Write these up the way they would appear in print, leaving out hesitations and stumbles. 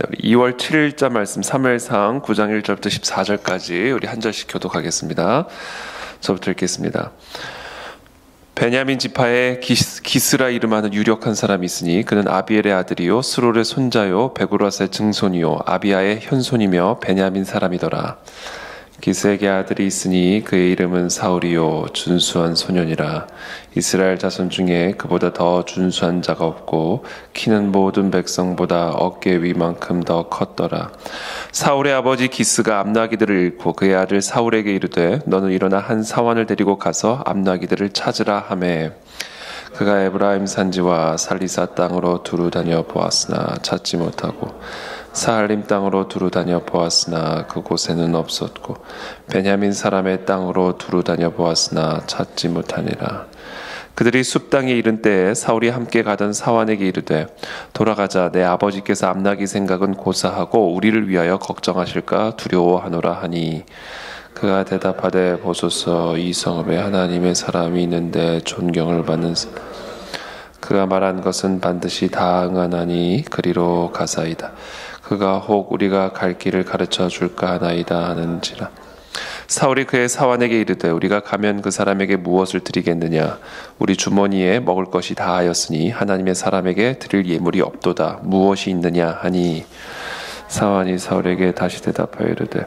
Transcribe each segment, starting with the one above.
네, 우리 2월 7일자 말씀 사무엘상 9장 1절부터 14절까지 우리 한 절씩 교독하겠습니다. 저부터 읽겠습니다. 베냐민 지파에 기스라 이름하는 유력한 사람이 있으니 그는 아비엘의 아들이요 스롤의 손자요 베구라스의 증손이요 아비아의 현손이며 베냐민 사람이더라. 기스에게 아들이 있으니 그의 이름은 사울이요 준수한 소년이라. 이스라엘 자손 중에 그보다 더 준수한 자가 없고 키는 모든 백성보다 어깨 위만큼 더 컸더라. 사울의 아버지 기스가 암나기들을 잃고 그의 아들 사울에게 이르되 너는 일어나 한 사환을 데리고 가서 암나기들을 찾으라 하매 그가 에브라임 산지와 살리사 땅으로 두루 다녀 보았으나 찾지 못하고 사할림 땅으로 두루 다녀 보았으나 그곳에는 없었고 베냐민 사람의 땅으로 두루 다녀 보았으나 찾지 못하니라. 그들이 숲 땅에 이른 때에 사울이 함께 가던 사환에게 이르되 돌아가자. 내 아버지께서 암나기 생각은 고사하고 우리를 위하여 걱정하실까 두려워하노라 하니 그가 대답하되 보소서 이 성읍에 하나님의 사람이 있는데 존경을 받는 그가 말한 것은 반드시 다 응하나니 그리로 가사이다. 그가 혹 우리가 갈 길을 가르쳐 줄까 하나이다 하는지라. 사울이 그의 사환에게 이르되 우리가 가면 그 사람에게 무엇을 드리겠느냐. 우리 주머니에 먹을 것이 다하였으니 하나님의 사람에게 드릴 예물이 없도다. 무엇이 있느냐 하니 사환이 사울에게 다시 대답하여 이르되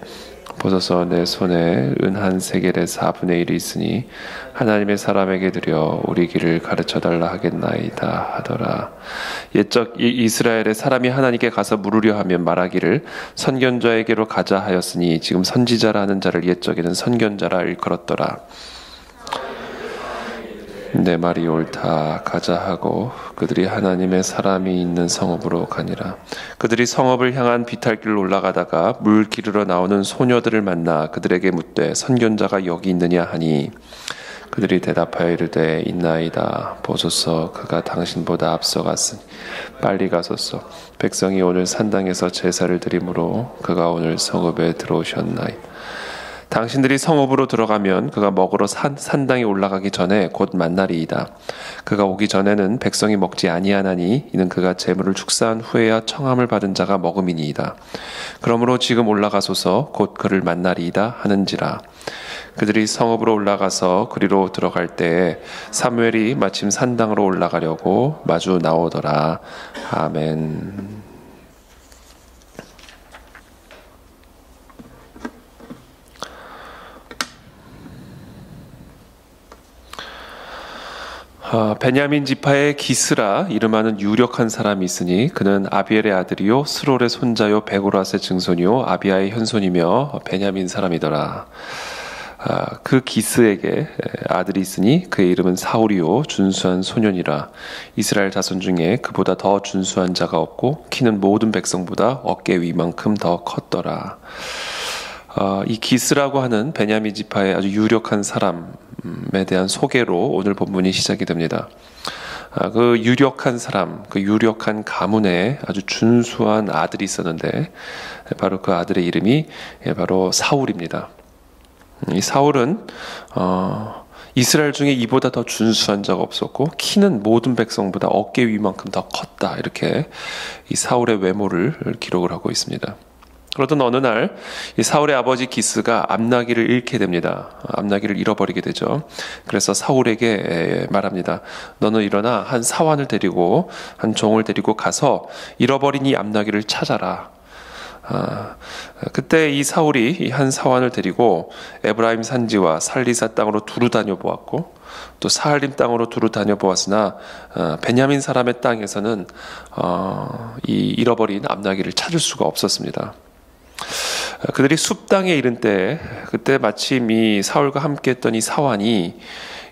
보소서 내 손에 은 한 세겔의 4분의 1이 있으니 하나님의 사람에게 드려 우리 길을 가르쳐달라 하겠나이다 하더라. 옛적 이스라엘의 사람이 하나님께 가서 물으려 하면 말하기를 선견자에게로 가자 하였으니 지금 선지자라 하는 자를 옛적에는 선견자라 일컬었더라. 내 말이 옳다. 가자 하고 그들이 하나님의 사람이 있는 성읍으로 가니라. 그들이 성읍을 향한 비탈길로 올라가다가 물 기르러 나오는 소녀들을 만나 그들에게 묻되 선견자가 여기 있느냐 하니 그들이 대답하여 이르되 있나이다. 보소서 그가 당신보다 앞서갔으니 빨리 가소서. 백성이 오늘 산당에서 제사를 드리므로 그가 오늘 성읍에 들어오셨나이다. 당신들이 성읍으로 들어가면 그가 먹으러 산당에 올라가기 전에 곧 만나리이다. 그가 오기 전에는 백성이 먹지 아니하나니 이는 그가 재물을 축사한 후에야 청함을 받은 자가 먹음이니이다. 그러므로 지금 올라가소서 곧 그를 만나리이다 하는지라. 그들이 성읍으로 올라가서 그리로 들어갈 때에 사무엘이 마침 산당으로 올라가려고 마주 나오더라. 아멘. 베냐민 지파의 기스라 이름하는 유력한 사람이 있으니 그는 아비엘의 아들이요 스롤의 손자요 베고라스의 증손이요 아비아의 현손이며 베냐민 사람이더라. 그 기스에게 아들이 있으니 그의 이름은 사울이요 준수한 소년이라. 이스라엘 자손 중에 그보다 더 준수한 자가 없고 키는 모든 백성보다 어깨 위만큼 더 컸더라. 이 기스라고 하는 베냐민 지파의 아주 유력한 사람에 대한 소개로 오늘 본문이 시작이 됩니다. 그 유력한 사람, 그 유력한 가문에 아주 준수한 아들이 있었는데 바로 그 아들의 이름이 바로 사울입니다. 이 사울은 이스라엘 중에 이보다 더 준수한 자가 없었고 키는 모든 백성보다 어깨 위만큼 더 컸다. 이렇게 이 사울의 외모를 기록을 하고 있습니다. 그러던 어느 날 이 사울의 아버지 기스가 암나기를 잃게 됩니다. 암나기를 잃어버리게 되죠. 그래서 사울에게 말합니다. 너는 일어나 한 사환을 데리고 한 종을 데리고 가서 잃어버린 이 암나기를 찾아라. 그때 이 사울이 이 한 사환을 데리고 에브라임 산지와 살리사 땅으로 두루 다녀 보았고 또 사할림 땅으로 두루 다녀 보았으나 베냐민 사람의 땅에서는 이 잃어버린 암나기를 찾을 수가 없었습니다. 그들이 숲 땅에 이른 때 그때 마침 이 사울과 함께했던 이 사환이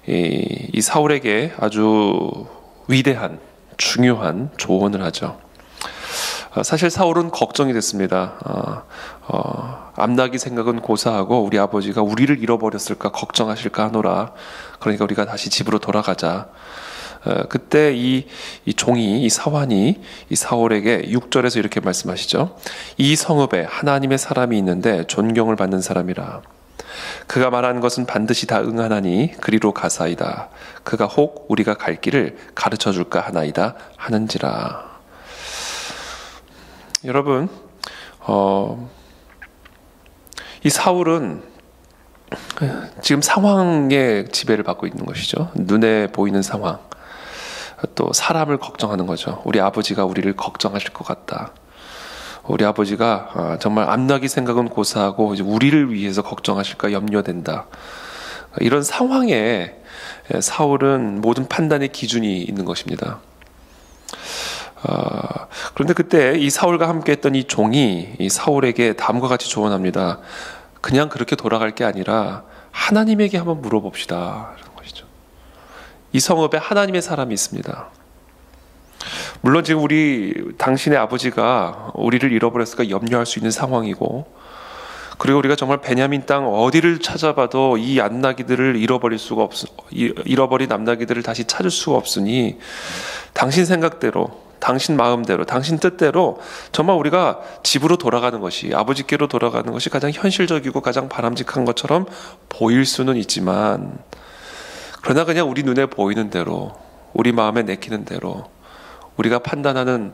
이 사울에게 아주 위대한 중요한 조언을 하죠. 사실 사울은 걱정이 됐습니다. 암나기 생각은 고사하고 우리 아버지가 우리를 잃어버렸을까 걱정하실까 하노라. 그러니까 우리가 다시 집으로 돌아가자. 그때 이 종이 이 사환이 이 사울에게 6절에서 이렇게 말씀하시죠. 이 성읍에 하나님의 사람이 있는데 존경을 받는 사람이라. 그가 말한 것은 반드시 다 응하나니 그리로 가사이다. 그가 혹 우리가 갈 길을 가르쳐 줄까 하나이다 하는지라. 여러분, 이 사울은 지금 상황의 지배를 받고 있는 것이죠. 눈에 보이는 상황, 또 사람을 걱정하는 거죠. 우리 아버지가 우리를 걱정하실 것 같다. 우리 아버지가 정말 암나기 생각은 고사하고 이제 우리를 위해서 걱정하실까 염려된다. 이런 상황에 사울은 모든 판단의 기준이 있는 것입니다. 그런데 그때 이 사울과 함께했던 이 종이 이 사울에게 다음과 같이 조언합니다. 그냥 그렇게 돌아갈 게 아니라 하나님에게 한번 물어봅시다. 이런 것이죠. 이 성읍에 하나님의 사람이 있습니다. 물론 지금 당신의 아버지가 우리를 잃어버렸을까 염려할 수 있는 상황이고, 그리고 우리가 정말 베냐민 땅 어디를 찾아봐도 이 암나기들을 잃어버린 암나기들을 다시 찾을 수가 없으니 당신 생각대로, 당신 마음대로, 당신 뜻대로 정말 우리가 집으로 돌아가는 것이, 아버지께로 돌아가는 것이 가장 현실적이고 가장 바람직한 것처럼 보일 수는 있지만, 그러나 그냥 우리 눈에 보이는 대로, 우리 마음에 내키는 대로, 우리가 판단하는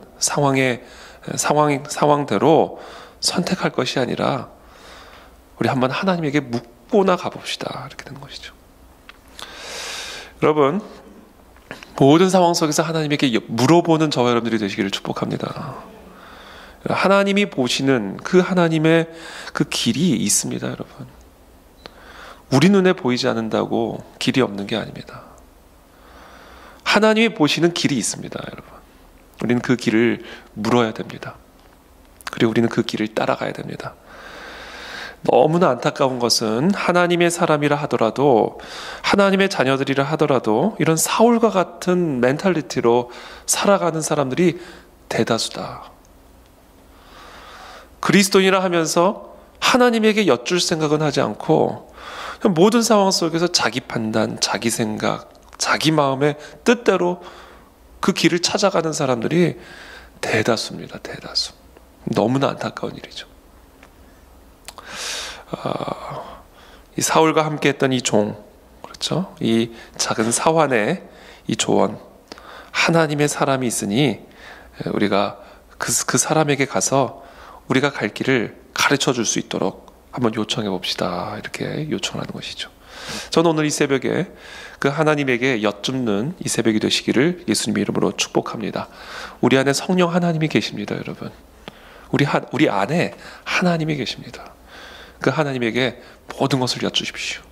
상황대로 선택할 것이 아니라 우리 한번 하나님에게 묻고나 가봅시다. 이렇게 되는 것이죠. 여러분, 모든 상황 속에서 하나님에게 물어보는 저와 여러분들이 되시기를 축복합니다. 하나님이 보시는 그 하나님의 그 길이 있습니다, 여러분. 우리 눈에 보이지 않는다고 길이 없는 게 아닙니다. 하나님이 보시는 길이 있습니다, 여러분. 우리는 그 길을 물어야 됩니다. 그리고 우리는 그 길을 따라가야 됩니다. 너무나 안타까운 것은 하나님의 사람이라 하더라도, 하나님의 자녀들이라 하더라도 이런 사울과 같은 멘탈리티로 살아가는 사람들이 대다수다. 그리스도인이라 하면서 하나님에게 여쭐 생각은 하지 않고 모든 상황 속에서 자기 판단, 자기 생각, 자기 마음의 뜻대로 그 길을 찾아가는 사람들이 대다수입니다. 대다수. 너무나 안타까운 일이죠. 이 사울과 함께했던 이 종, 그렇죠? 이 작은 사환의 이 조언, 하나님의 사람이 있으니 우리가 그 사람에게 가서 우리가 갈 길을 가르쳐 줄 수 있도록 한번 요청해 봅시다. 이렇게 요청하는 것이죠. 저는 오늘 이 새벽에 그 하나님에게 여쭙는 이 새벽이 되시기를 예수님의 이름으로 축복합니다. 우리 안에 성령 하나님이 계십니다, 여러분. 우리 안에 하나님이 계십니다. 그 하나님에게 모든 것을 여쭈십시오.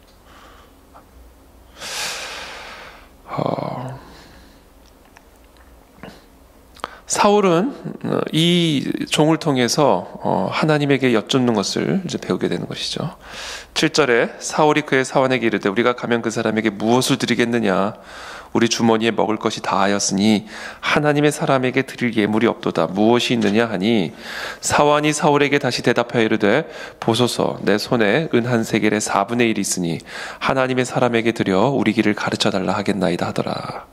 사울은 이 종을 통해서 하나님에게 여쭙는 것을 이제 배우게 되는 것이죠. 7절에 사울이 그의 사환에게 이르되 우리가 가면 그 사람에게 무엇을 드리겠느냐? 우리 주머니에 먹을 것이 다하였으니 하나님의 사람에게 드릴 예물이 없도다. 무엇이 있느냐 하니 사환이 사울에게 다시 대답하여 이르되 보소서 내 손에 은 한 세겔의 4분의 1이 있으니 하나님의 사람에게 드려 우리 길을 가르쳐 달라 하겠나이다 하더라.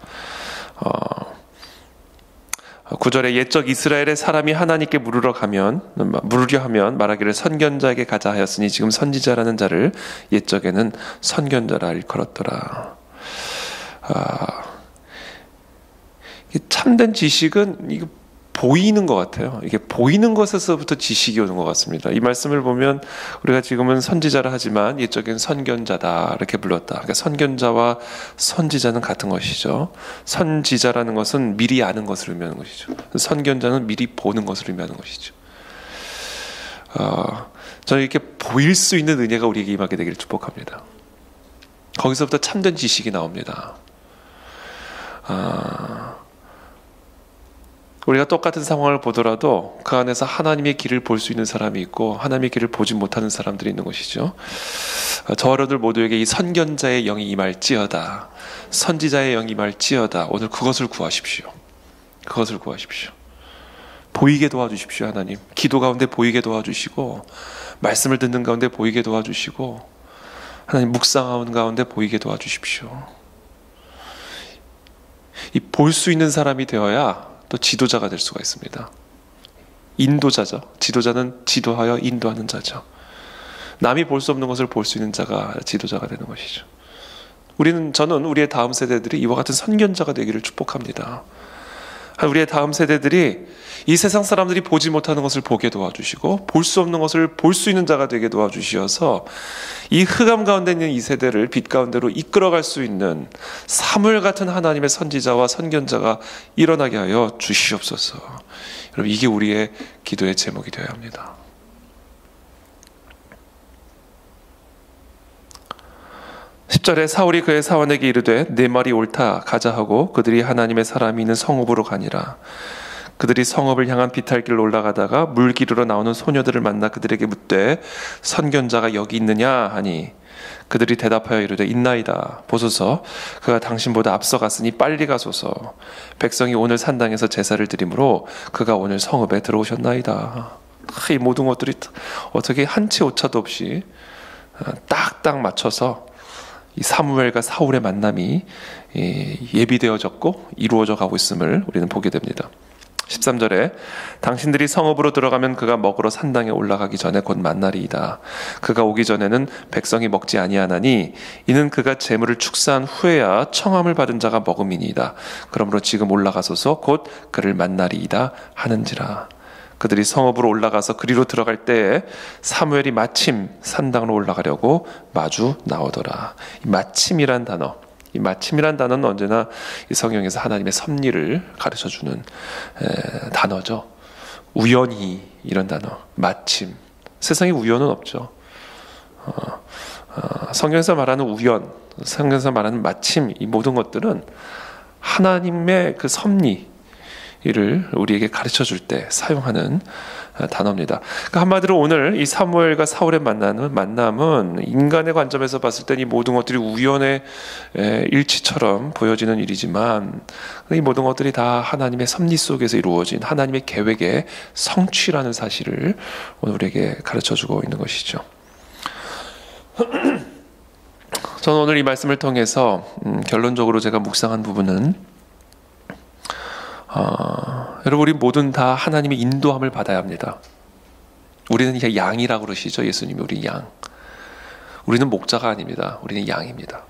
9절에 옛적 이스라엘의 사람이 하나님께 물으려 하면 말하기를 선견자에게 가자 하였으니 지금 선지자라는 자를 옛적에는 선견자라 일컬었더라. 참된 지식은 이게 보이는 것 같아요. 이게 보이는 것에서부터 지식이 오는 것 같습니다. 이 말씀을 보면 우리가 지금은 선지자라 하지만 옛적엔 선견자다 이렇게 불렀다. 그러니까 선견자와 선지자는 같은 것이죠. 선지자라는 것은 미리 아는 것을 의미하는 것이죠. 선견자는 미리 보는 것을 의미하는 것이죠. 저는 이렇게 보일 수 있는 은혜가 우리에게 임하게 되기를 축복합니다. 거기서부터 참된 지식이 나옵니다. 우리가 똑같은 상황을 보더라도 그 안에서 하나님의 길을 볼 수 있는 사람이 있고 하나님의 길을 보지 못하는 사람들이 있는 것이죠. 저와 여러분들 모두에게 이 선견자의 영이 임할지어다, 선지자의 영이 임할지어다. 오늘 그것을 구하십시오. 그것을 구하십시오. 보이게 도와주십시오. 하나님 기도 가운데 보이게 도와주시고 말씀을 듣는 가운데 보이게 도와주시고 하나님 묵상하는 가운데 보이게 도와주십시오. 이 볼 수 있는 사람이 되어야 또 지도자가 될 수가 있습니다. 인도자죠. 지도자는 지도하여 인도하는 자죠. 남이 볼 수 없는 것을 볼 수 있는 자가 지도자가 되는 것이죠. 저는 우리의 다음 세대들이 이와 같은 선견자가 되기를 축복합니다. 우리의 다음 세대들이 이 세상 사람들이 보지 못하는 것을 보게 도와주시고 볼 수 없는 것을 볼 수 있는 자가 되게 도와주시어서 이 흑암 가운데 있는 이 세대를 빛 가운데로 이끌어갈 수 있는 사무엘 같은 하나님의 선지자와 선견자가 일어나게 하여 주시옵소서. 여러분, 이게 우리의 기도의 제목이 되어야 합니다. 10절에 사울이 그의 사원에게 이르되 내 말이 옳다 가자 하고 그들이 하나님의 사람이 있는 성읍으로 가니라. 그들이 성읍을 향한 비탈길로 올라가다가 물기르러 나오는 소녀들을 만나 그들에게 묻되 선견자가 여기 있느냐 하니 그들이 대답하여 이르되 있나이다. 보소서 그가 당신보다 앞서갔으니 빨리 가소서. 백성이 오늘 산당에서 제사를 드리므로 그가 오늘 성읍에 들어오셨나이다. 이 모든 것들이 어떻게 한치 오차도 없이 딱딱 맞춰서 이 사무엘과 사울의 만남이 예비되어졌고 이루어져 가고 있음을 우리는 보게 됩니다. 13절에 당신들이 성읍으로 들어가면 그가 먹으러 산당에 올라가기 전에 곧 만나리이다. 그가 오기 전에는 백성이 먹지 아니하나니 이는 그가 재물을 축사한 후에야 청함을 받은 자가 먹음이니이다. 그러므로 지금 올라가소서 곧 그를 만나리이다 하는지라. 그들이 성읍으로 올라가서 그리로 들어갈 때에 사무엘이 마침 산당으로 올라가려고 마주 나오더라. 이 마침이란 단어, 이 마침이란 단어는 언제나 이 성경에서 하나님의 섭리를 가르쳐주는 단어죠. 우연히 이런 단어, 마침. 세상에 우연은 없죠. 성경에서 말하는 우연, 성경에서 말하는 마침, 이 모든 것들은 하나님의 그 섭리, 이를 우리에게 가르쳐줄 때 사용하는 단어입니다. 그러니까 한마디로 오늘 이 사무엘과 사울의 만남은 인간의 관점에서 봤을 때 이 모든 것들이 우연의 일치처럼 보여지는 일이지만 이 모든 것들이 다 하나님의 섭리 속에서 이루어진 하나님의 계획의 성취라는 사실을 오늘 우리에게 가르쳐주고 있는 것이죠. 저는 오늘 이 말씀을 통해서 결론적으로 제가 묵상한 부분은 여러분, 우리 모든 다 하나님의 인도함을 받아야 합니다. 우리는 양이라고 그러시죠. 예수님이 우리 양. 우리는 목자가 아닙니다. 우리는 양입니다.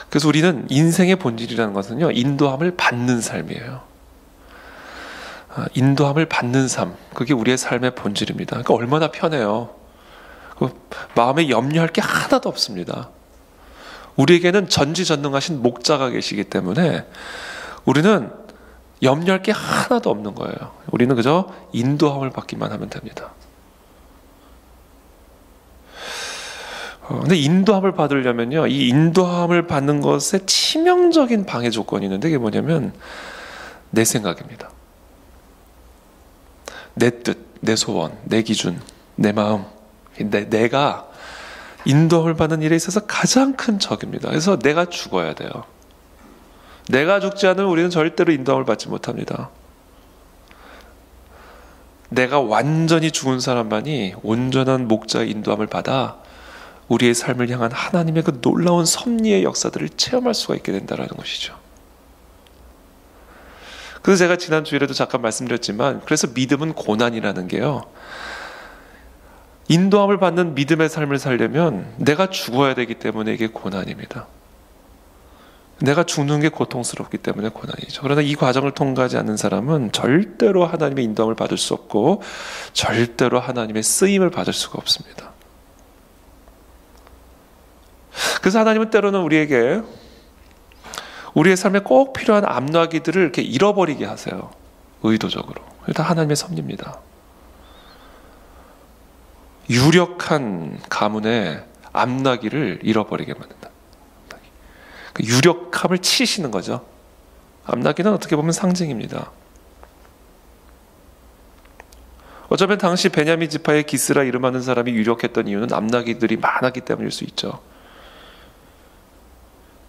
그래서 우리는 인생의 본질이라는 것은요, 인도함을 받는 삶이에요. 인도함을 받는 삶, 그게 우리의 삶의 본질입니다. 그러니까 얼마나 편해요. 마음에 염려할 게 하나도 없습니다. 우리에게는 전지전능하신 목자가 계시기 때문에 우리는 염려할 게 하나도 없는 거예요. 우리는 그저 인도함을 받기만 하면 됩니다. 근데 인도함을 받으려면요, 이 인도함을 받는 것에 치명적인 방해 조건이 있는데 그게 뭐냐면 내 생각입니다. 내 뜻, 내 소원, 내 기준, 내 마음, 내가 인도함을 받는 일에 있어서 가장 큰 적입니다. 그래서 내가 죽어야 돼요. 내가 죽지 않으면 우리는 절대로 인도함을 받지 못합니다. 내가 완전히 죽은 사람만이 온전한 목자의 인도함을 받아 우리의 삶을 향한 하나님의 그 놀라운 섭리의 역사들을 체험할 수가 있게 된다는 것이죠. 그래서 제가 지난 주일에도 잠깐 말씀드렸지만, 그래서 믿음은 고난이라는 게요, 인도함을 받는 믿음의 삶을 살려면 내가 죽어야 되기 때문에 이게 고난입니다. 내가 죽는 게 고통스럽기 때문에 고난이죠. 그러나 이 과정을 통과하지 않는 사람은 절대로 하나님의 인도함을 받을 수 없고 절대로 하나님의 쓰임을 받을 수가 없습니다. 그래서 하나님은 때로는 우리에게 우리의 삶에 꼭 필요한 암나기들을 이렇게 잃어버리게 하세요. 의도적으로. 다 하나님의 섭리입니다. 유력한 가문의 암나기를 잃어버리게 만든다. 그 유력함을 치시는 거죠. 암나기는 어떻게 보면 상징입니다. 어쩌면 당시 베냐민 지파의 기스라 이름하는 사람이 유력했던 이유는 암나기들이 많았기 때문일 수 있죠.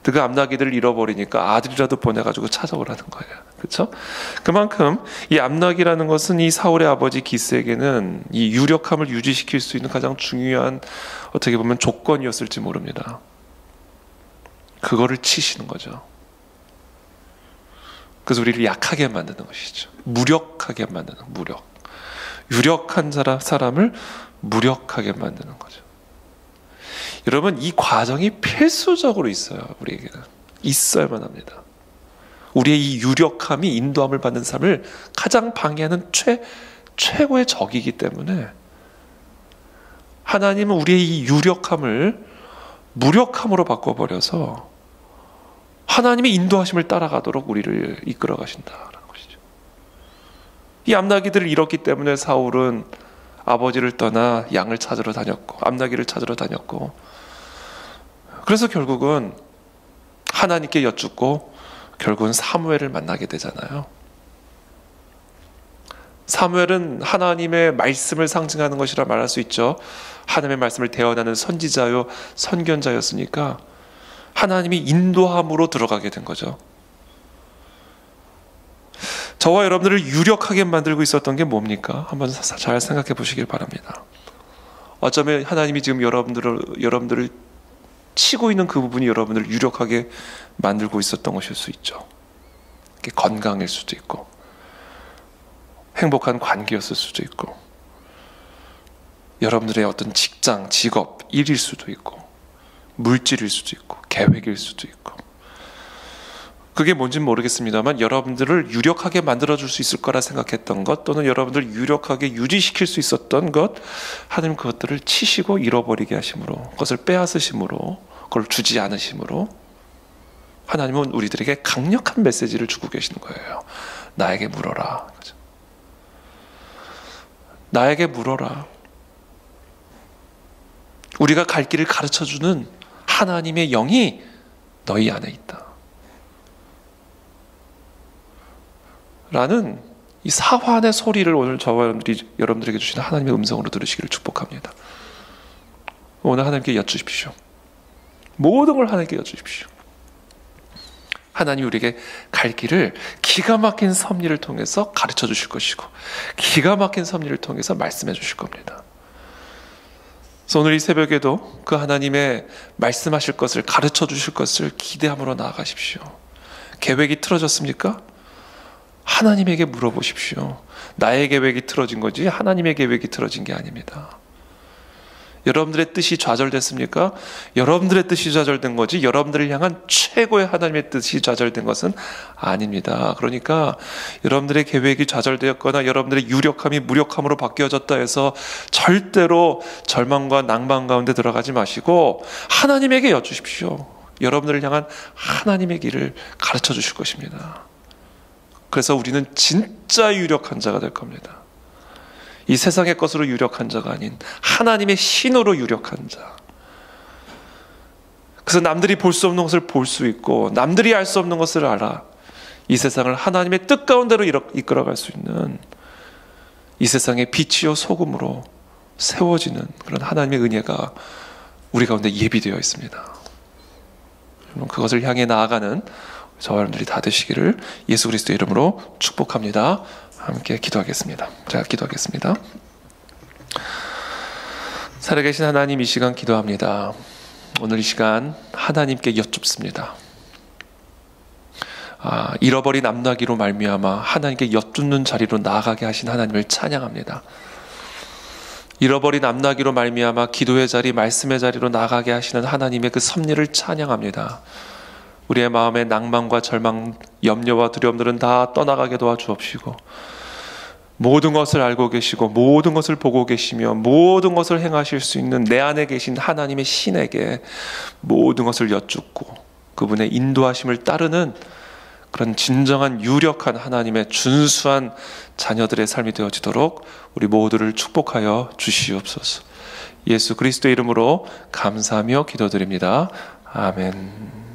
그 암나기들을 잃어버리니까 아들이라도 보내가지고 찾아오라는 거예요. 그렇죠? 그만큼 이 암나기라는 것은 이 사울의 아버지 기스에게는 이 유력함을 유지시킬 수 있는 가장 중요한 어떻게 보면 조건이었을지 모릅니다. 그거를 치시는 거죠. 그래서 우리를 약하게 만드는 것이죠. 무력하게 만드는, 무력. 유력한 사람을 무력하게 만드는 거죠. 여러분, 이 과정이 필수적으로 있어요. 우리에게는 있어야만 합니다. 우리의 이 유력함이 인도함을 받는 삶을 가장 방해하는 최고의 적이기 때문에 하나님은 우리의 이 유력함을 무력함으로 바꿔버려서 하나님의 인도하심을 따라가도록 우리를 이끌어 가신다라는 것이죠. 이 암나기들을 잃었기 때문에 사울은 아버지를 떠나 양을 찾으러 다녔고 암나기를 찾으러 다녔고, 그래서 결국은 하나님께 여쭙고 결국은 사무엘을 만나게 되잖아요. 사무엘은 하나님의 말씀을 상징하는 것이라 말할 수 있죠. 하나님의 말씀을 대언하는 선지자요 선견자였으니까 하나님이 인도함으로 들어가게 된 거죠. 저와 여러분들을 유력하게 만들고 있었던 게 뭡니까? 한번 잘 생각해 보시길 바랍니다. 어쩌면 하나님이 지금 여러분들을 치고 있는 그 부분이 여러분들을 유력하게 만들고 있었던 것일 수 있죠. 건강일 수도 있고 행복한 관계였을 수도 있고 여러분들의 어떤 직장, 직업, 일일 수도 있고 물질일 수도 있고 계획일 수도 있고, 그게 뭔지는 모르겠습니다만 여러분들을 유력하게 만들어줄 수 있을 거라 생각했던 것, 또는 여러분들을 유력하게 유지시킬 수 있었던 것, 하나님 그것들을 치시고 잃어버리게 하심으로, 그것을 빼앗으심으로, 그걸 주지 않으심으로 하나님은 우리들에게 강력한 메시지를 주고 계시는 거예요. 나에게 물어라. 나에게 물어라. 우리가 갈 길을 가르쳐주는 하나님의 영이 너희 안에 있다 라는 이 사환의 소리를 오늘 저와 여러분들에게 주시는 하나님의 음성으로 들으시기를 축복합니다. 오늘 하나님께 여쭈십시오. 모든 걸 하나님께 여쭈십시오. 하나님이 우리에게 갈 길을 기가 막힌 섭리를 통해서 가르쳐 주실 것이고 기가 막힌 섭리를 통해서 말씀해 주실 겁니다. 그래서 오늘 이 새벽에도 그 하나님의 말씀하실 것을, 가르쳐 주실 것을 기대함으로 나아가십시오. 계획이 틀어졌습니까? 하나님에게 물어보십시오. 나의 계획이 틀어진 거지 하나님의 계획이 틀어진 게 아닙니다. 여러분들의 뜻이 좌절됐습니까? 여러분들의 뜻이 좌절된 거지 여러분들을 향한 최고의 하나님의 뜻이 좌절된 것은 아닙니다. 그러니까 여러분들의 계획이 좌절되었거나 여러분들의 유력함이 무력함으로 바뀌어졌다 해서 절대로 절망과 낭만 가운데 들어가지 마시고 하나님에게 여쭈십시오. 여러분들을 향한 하나님의 길을 가르쳐 주실 것입니다. 그래서 우리는 진짜 유력한 자가 될 겁니다. 이 세상의 것으로 유력한 자가 아닌 하나님의 신으로 유력한 자. 그래서 남들이 볼 수 없는 것을 볼 수 있고 남들이 알 수 없는 것을 알아 이 세상을 하나님의 뜻 가운데로 이끌어갈 수 있는, 이 세상의 빛이요 소금으로 세워지는 그런 하나님의 은혜가 우리 가운데 예비되어 있습니다. 그것을 향해 나아가는 저와 여러분들이 다 되시기를 예수 그리스도의 이름으로 축복합니다. 함께 기도하겠습니다. 제가 기도하겠습니다. 살아계신 하나님, 이 시간 기도합니다. 오늘 이 시간 하나님께 여쭙습니다. 잃어버린 암나기로 말미암아 하나님께 여쭙는 자리로 나아가게 하신 하나님을 찬양합니다. 잃어버린 암나기로 말미암아 기도의 자리, 말씀의 자리로 나아가게 하시는 하나님의 그 섭리를 찬양합니다. 우리의 마음의 낭만과 절망, 염려와 두려움들은 다 떠나가게 도와주옵시고 모든 것을 알고 계시고 모든 것을 보고 계시며 모든 것을 행하실 수 있는 내 안에 계신 하나님의 신에게 모든 것을 여쭙고 그분의 인도하심을 따르는 그런 진정한 유력한 하나님의 준수한 자녀들의 삶이 되어지도록 우리 모두를 축복하여 주시옵소서. 예수 그리스도의 이름으로 감사하며 기도드립니다. 아멘.